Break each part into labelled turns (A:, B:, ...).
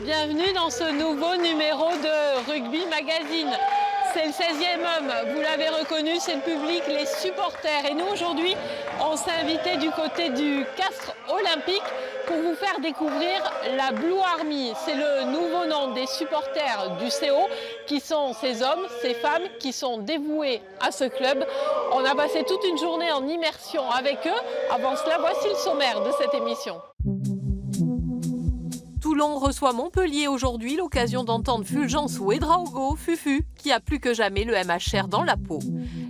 A: Bienvenue dans ce nouveau numéro de Rugby Magazine. C'est le 16e homme, vous l'avez reconnu, c'est le public, les supporters. Et nous aujourd'hui, on s'est invité du côté du Castres Olympique pour vous faire découvrir la Blue Army. C'est le nouveau nom des supporters du CO, qui sont ces hommes, ces femmes qui sont dévoués à ce club. On a passé toute une journée en immersion avec eux. Avant cela, voici le sommaire de cette émission. Toulon reçoit Montpellier aujourd'hui, l'occasion d'entendre Fulgence Ouedraogo, Fufu, qui a plus que jamais le MHR dans la peau.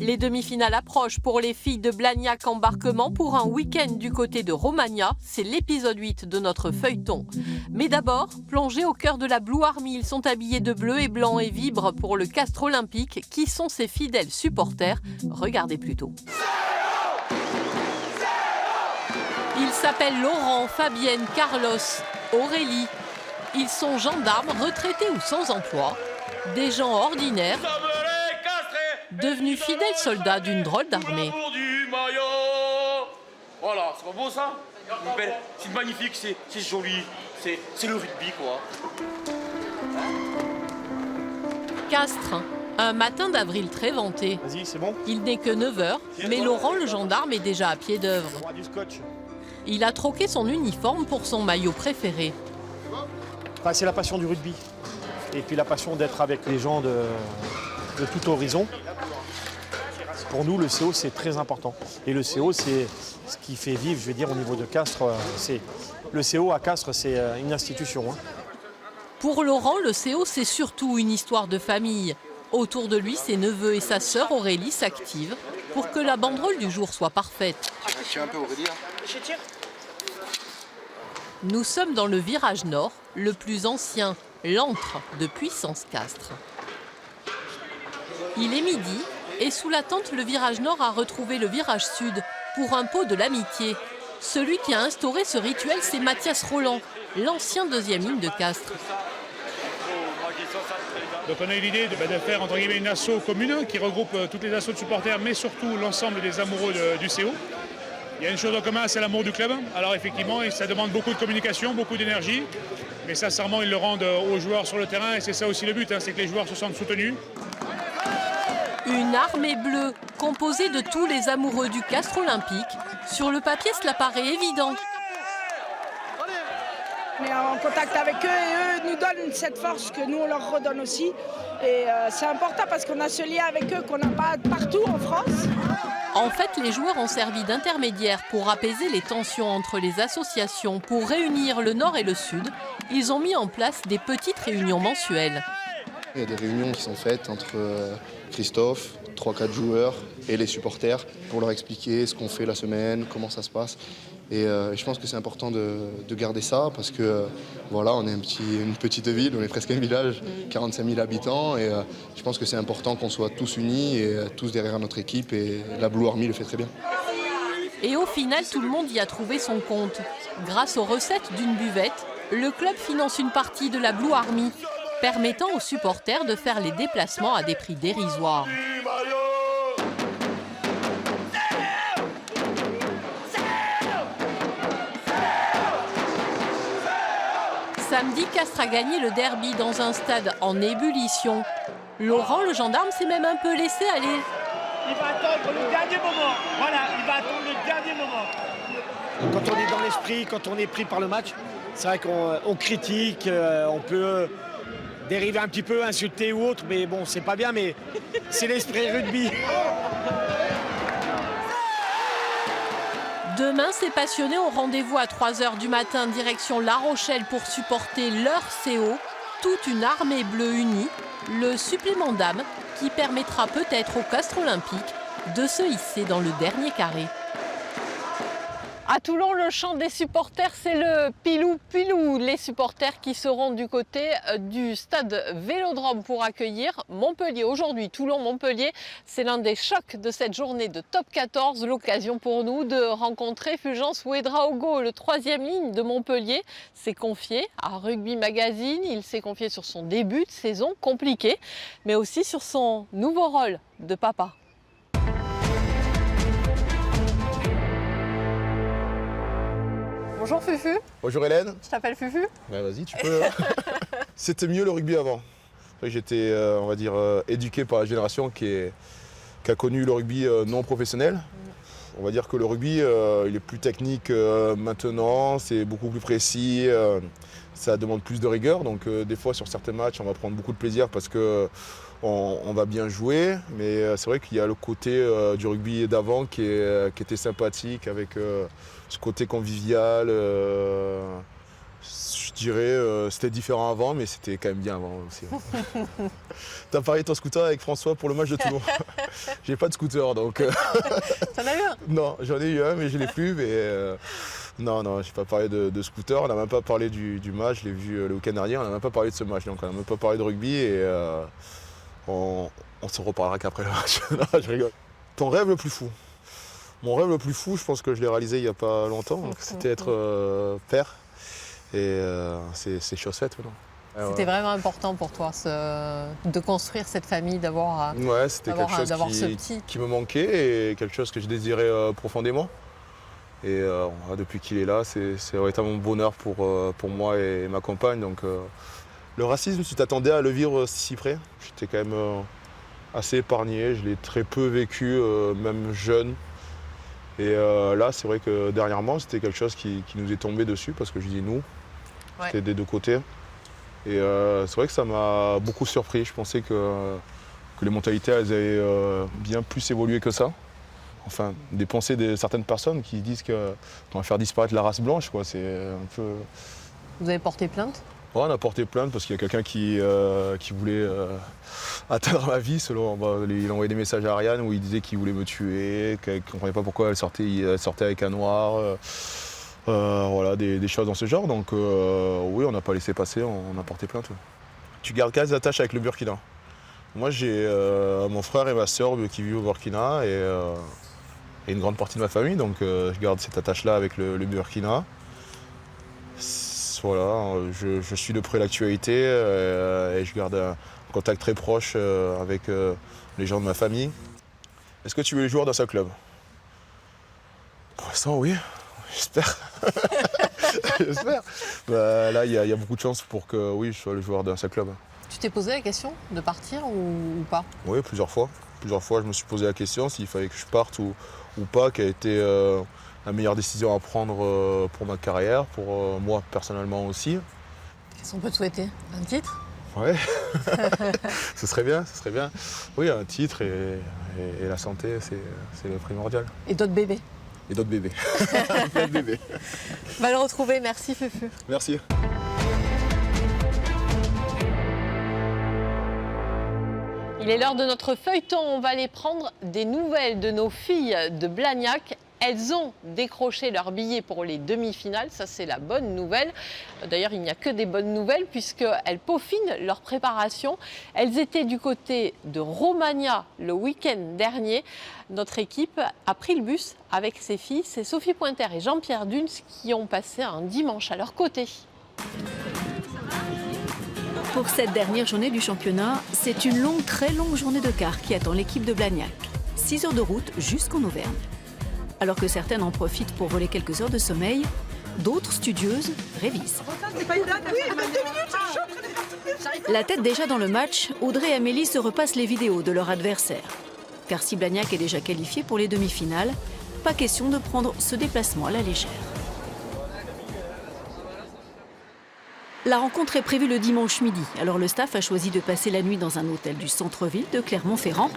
A: Les demi-finales approchent pour les filles de Blagnac Embarquement pour un week-end du côté de Romagna. C'est l'épisode 8 de notre feuilleton. Mais d'abord, plongés au cœur de la Blue Army, ils sont habillés de bleu et blanc et vibrent pour le Castres Olympique. Qui sont ces fidèles supporters? Regardez plutôt. Ils s'appellent Laurent, Fabienne, Carlos, Aurélie. Ils sont gendarmes, retraités ou sans emploi, des gens ordinaires, devenus fidèles soldats d'une drôle d'armée.
B: Voilà, c'est pas beau ça? C'est magnifique, c'est joli, c'est le rugby quoi.
A: Castres, un matin d'avril très venté.
C: Vas-y, c'est bon.
A: Il n'est que 9h, mais Laurent le gendarme est déjà à pied d'œuvre. Il a troqué son uniforme pour son maillot préféré.
C: Enfin, c'est la passion du rugby. Et puis la passion d'être avec les gens de tout horizon. Pour nous, le CO, c'est très important. Et le CO, c'est ce qui fait vivre, je veux dire, au niveau de Castres. Le CO à Castres, c'est une institution. Hein.
A: Pour Laurent, le CO, c'est surtout une histoire de famille. Autour de lui, ses neveux et sa sœur Aurélie s'activent pour que la banderole du jour soit parfaite.
B: Un peu Aurélie.
A: Nous sommes dans le virage nord, le plus ancien, l'antre de Puissance Castres. Il est midi et sous la tente, le virage nord a retrouvé le virage sud pour un pot de l'amitié. Celui qui a instauré ce rituel, c'est Mathias Roland, l'ancien deuxième ligne de Castres.
D: Donc on a eu l'idée de faire entre guillemets une asso commune qui regroupe toutes les assos de supporters, mais surtout l'ensemble des amoureux du CO. Il y a une chose en commun, c'est l'amour du club. Alors effectivement, ça demande beaucoup de communication, beaucoup d'énergie. Mais sincèrement, ils le rendent aux joueurs sur le terrain et c'est ça aussi le but, c'est que les joueurs se sentent soutenus.
A: Une armée bleue composée de tous les amoureux du Castres Olympique. Sur le papier, cela paraît évident.
E: On est en contact avec eux et eux nous donnent cette force que nous on leur redonne aussi. Et c'est important parce qu'on a ce lien avec eux qu'on n'a pas partout en France.
A: En fait, les joueurs ont servi d'intermédiaires pour apaiser les tensions entre les associations, pour réunir le Nord et le Sud. Ils ont mis en place des petites réunions mensuelles.
F: Il y a des réunions qui sont faites entre Christophe, 3-4 joueurs et les supporters pour leur expliquer ce qu'on fait la semaine, comment ça se passe. Et je pense que c'est important de garder ça parce que voilà, on est une petite ville, on est presque un village, 45 000 habitants et je pense que c'est important qu'on soit tous unis et tous derrière notre équipe et la Blue Army le fait très bien.
A: Et au final, tout le monde y a trouvé son compte. Grâce aux recettes d'une buvette, le club finance une partie de la Blue Army, permettant aux supporters de faire les déplacements à des prix dérisoires. Samedi, Castres a gagné le derby dans un stade en ébullition. Laurent, le gendarme, s'est même un peu laissé aller.
B: Il va attendre le dernier moment. Voilà, il va attendre le dernier moment.
C: Quand on est dans l'esprit, quand on est pris par le match, c'est vrai qu'on critique, on peut dériver un petit peu, insulter ou autre, mais bon, c'est pas bien, mais c'est l'esprit rugby.
A: Demain, ces passionnés ont rendez-vous à 3h du matin, direction La Rochelle pour supporter leur CO, toute une armée bleue unie, le supplément d'âme qui permettra peut-être au Castres Olympique de se hisser dans le dernier carré. À Toulon, le chant des supporters, c'est le pilou-pilou. Les supporters qui seront du côté du stade Vélodrome pour accueillir Montpellier. Aujourd'hui, Toulon-Montpellier, c'est l'un des chocs de cette journée de top 14. L'occasion pour nous de rencontrer Fulgence Ouedraogo, le 3e ligne de Montpellier. S'est confié à Rugby Magazine. Il s'est confié sur son début de saison compliqué, mais aussi sur son nouveau rôle de papa. Bonjour Fufu.
F: Bonjour Hélène.
A: Je t'appelle Fufu.
F: Ouais, vas-y, tu peux.
G: C'était mieux le rugby avant. J'étais, on va dire, éduqué par la génération qui a connu le rugby non professionnel. On va dire que le rugby, il est plus technique maintenant, c'est beaucoup plus précis, ça demande plus de rigueur. Donc des fois sur certains matchs, on va prendre beaucoup de plaisir parce qu'on va bien jouer. Mais c'est vrai qu'il y a le côté du rugby d'avant qui était sympathique avec ce côté convivial. Je dirais c'était différent avant, mais c'était quand même bien avant aussi. T'as parié ton scooter avec François pour le match de Toulon. J'ai pas de scooter donc.
A: T'en as eu un?
G: Non, j'en ai eu un, mais je l'ai plus. Mais non, j'ai pas parlé de scooter. On n'a même pas parlé du match. Je l'ai vu le week-end dernier. On n'a même pas parlé de ce match. Donc on n'a même pas parlé de rugby et on se reparlera qu'après le match. Non, je rigole. Ton rêve le plus fou? Mon rêve le plus fou, je pense que je l'ai réalisé il y a pas longtemps. C'était être père. Et c'est chose faite maintenant.
A: C'était vraiment important pour toi de construire cette famille, d'avoir
G: ouais, c'était quelque chose
A: ce petit.
G: qui me manquait et quelque chose que je désirais profondément. Et depuis qu'il est là, c'est véritablement un bonheur pour moi et ma compagne. Donc, le racisme, tu t'attendais à le vivre si près. J'étais quand même assez épargné, je l'ai très peu vécu, même jeune. Et là, c'est vrai que dernièrement, c'était quelque chose qui nous est tombé dessus parce que je dis nous.
A: Ouais.
G: C'était des deux côtés. Et c'est vrai que ça m'a beaucoup surpris. Je pensais que les mentalités elles avaient bien plus évolué que ça. Enfin, des pensées de certaines personnes qui disent qu'on va faire disparaître la race blanche, quoi. C'est un peu...
A: Vous avez porté plainte?
G: Ouais, on a porté plainte parce qu'il y a quelqu'un qui voulait atteindre ma vie. Il a envoyé des messages à Ariane où il disait qu'il voulait me tuer, qu'il ne comprenait pas pourquoi elle sortait avec un noir. Voilà, des choses dans ce genre. Donc oui, on n'a pas laissé passer, on a porté plainte. Tu gardes quelles attaches avec le Burkina? Moi, j'ai mon frère et ma sœur qui vivent au Burkina et une grande partie de ma famille. Donc je garde cette attache-là avec le Burkina. Voilà, je suis de près l'actualité et je garde un contact très proche avec les gens de ma famille. Est-ce que tu veux les joueurs dans ce club? Pour l'instant, oui. J'espère. J'espère. Là, il y a beaucoup de chances pour que oui, je sois le joueur d'un seul club.
A: Tu t'es posé la question de partir ou pas?
G: Oui, plusieurs fois. Plusieurs fois, je me suis posé la question s'il fallait que je parte ou pas, quelle a été la meilleure décision à prendre pour ma carrière, pour moi personnellement aussi.
A: Qu'est-ce qu'on peut te souhaiter? Un titre?
G: Ouais, ce serait bien, ce serait bien. Oui, un titre et la santé, c'est le primordial.
A: Et d'autres bébés?
G: Et d'autres bébés. Plein de bébés.
A: Va le retrouver, merci Fufu.
G: Merci.
A: Il est l'heure de notre feuilleton, on va aller prendre des nouvelles de nos filles de Blagnac. Elles ont décroché leur billet pour les demi-finales, ça c'est la bonne nouvelle. D'ailleurs, il n'y a que des bonnes nouvelles puisqu'elles peaufinent leur préparation. Elles étaient du côté de Romagna le week-end dernier. Notre équipe a pris le bus avec ses filles. C'est Sophie Pointer et Jean-Pierre Dunes qui ont passé un dimanche à leur côté.
H: Pour cette dernière journée du championnat, c'est une longue, très longue journée de quart qui attend l'équipe de Blagnac. 6 heures de route jusqu'en Auvergne. Alors que certaines en profitent pour voler quelques heures de sommeil, d'autres studieuses révisent. La tête déjà dans le match, Audrey et Amélie se repassent les vidéos de leur adversaire. Car si Blagnac est déjà qualifié pour les demi-finales, pas question de prendre ce déplacement à la légère. La rencontre est prévue le dimanche midi, alors le staff a choisi de passer la nuit dans un hôtel du centre-ville de Clermont-Ferrand.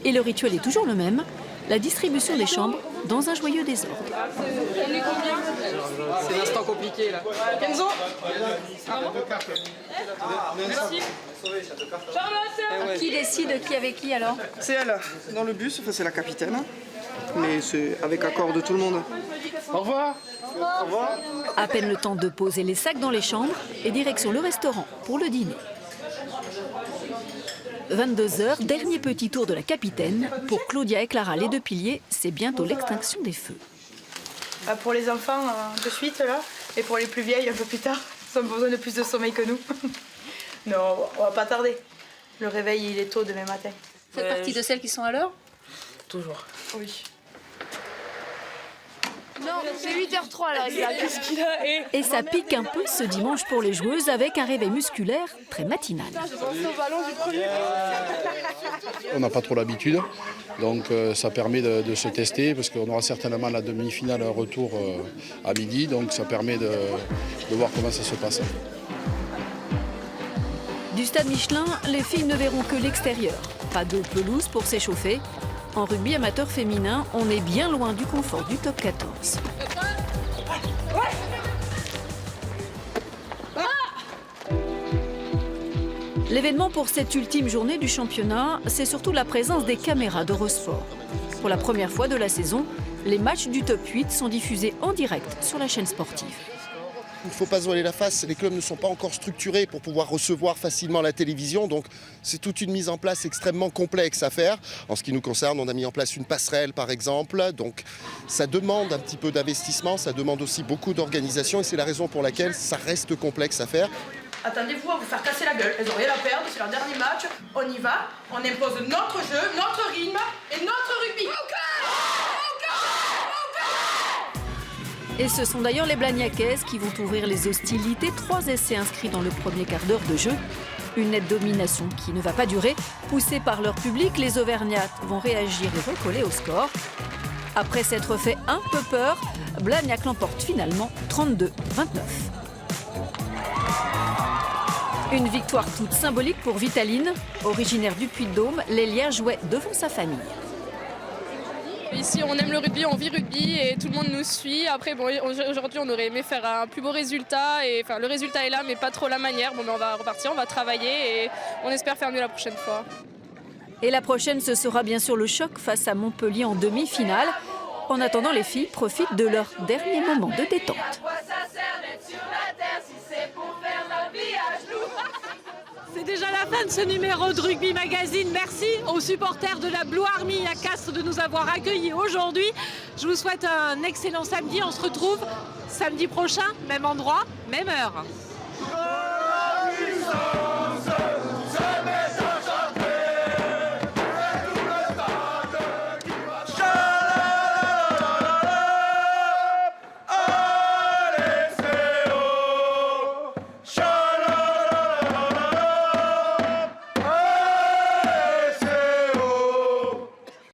H: Et le rituel est toujours le même, la distribution des chambres dans un joyeux désordre.
I: C'est l'instant compliqué là. Kenzo. Merci.
H: Qui décide qui avec qui alors?
I: C'est elle, dans le bus, enfin, c'est la capitaine. Mais c'est avec accord de tout le monde. Au revoir. Au revoir.
H: À peine le temps de poser les sacs dans les chambres et direction le restaurant pour le dîner. 22h, dernier petit tour de la capitaine. Pour Claudia et Clara, les deux piliers, c'est bientôt l'extinction des feux.
J: Pour les enfants, de suite, là, et pour les plus vieilles, un peu plus tard, ils ont besoin de plus de sommeil que nous. Non, on va pas tarder. Le réveil, il est tôt demain matin.
H: Vous faites partie de celles qui sont à l'heure?
J: Toujours. Oui.
K: Non, c'est 8h03 là, regarde. Qu'est-ce qu'il a?
H: Et ça pique un peu ce dimanche pour les joueuses avec un réveil musculaire très matinal.
L: On n'a pas trop l'habitude, donc ça permet de se tester parce qu'on aura certainement la demi-finale retour à midi, donc ça permet de voir comment ça se passe.
H: Du stade Michelin, les filles ne verront que l'extérieur. Pas de pelouse pour s'échauffer. En rugby amateur féminin, on est bien loin du confort du top 14. L'événement pour cette ultime journée du championnat, c'est surtout la présence des caméras d'Eurosport. Pour la première fois de la saison, les matchs du top 8 sont diffusés en direct sur la chaîne sportive.
M: Il ne faut pas se voiler la face, les clubs ne sont pas encore structurés pour pouvoir recevoir facilement la télévision, donc c'est toute une mise en place extrêmement complexe à faire. En ce qui nous concerne, on a mis en place une passerelle par exemple, donc ça demande un petit peu d'investissement, ça demande aussi beaucoup d'organisation et c'est la raison pour laquelle ça reste complexe à faire.
J: Attendez-vous à vous faire casser la gueule, elles n'ont rien à perdre, c'est leur dernier match, on y va, on impose notre jeu, notre rythme et notre rugby.
H: Et ce sont d'ailleurs les Blagnacaises qui vont ouvrir les hostilités. 3 essais inscrits dans le premier quart d'heure de jeu. Une nette domination qui ne va pas durer. Poussées par leur public, les Auvergnates vont réagir et recoller au score. Après s'être fait un peu peur, Blagnac l'emporte finalement 32-29. Une victoire toute symbolique pour Vitaline. Originaire du Puy-de-Dôme, l'Hélière jouait devant sa famille.
N: Ici, on aime le rugby, on vit rugby et tout le monde nous suit. Après, bon, aujourd'hui, on aurait aimé faire un plus beau résultat. Et, enfin, le résultat est là, mais pas trop la manière. Bon, mais on va repartir, on va travailler et on espère faire mieux la prochaine fois.
H: Et la prochaine, ce sera bien sûr le choc face à Montpellier en demi-finale. En attendant, les filles profitent de leur dernier moment de détente.
A: C'est déjà la fin de ce numéro de Rugby Magazine. Merci aux supporters de la Blue Army à Castres de nous avoir accueillis aujourd'hui. Je vous souhaite un excellent samedi. On se retrouve samedi prochain, même endroit, même heure.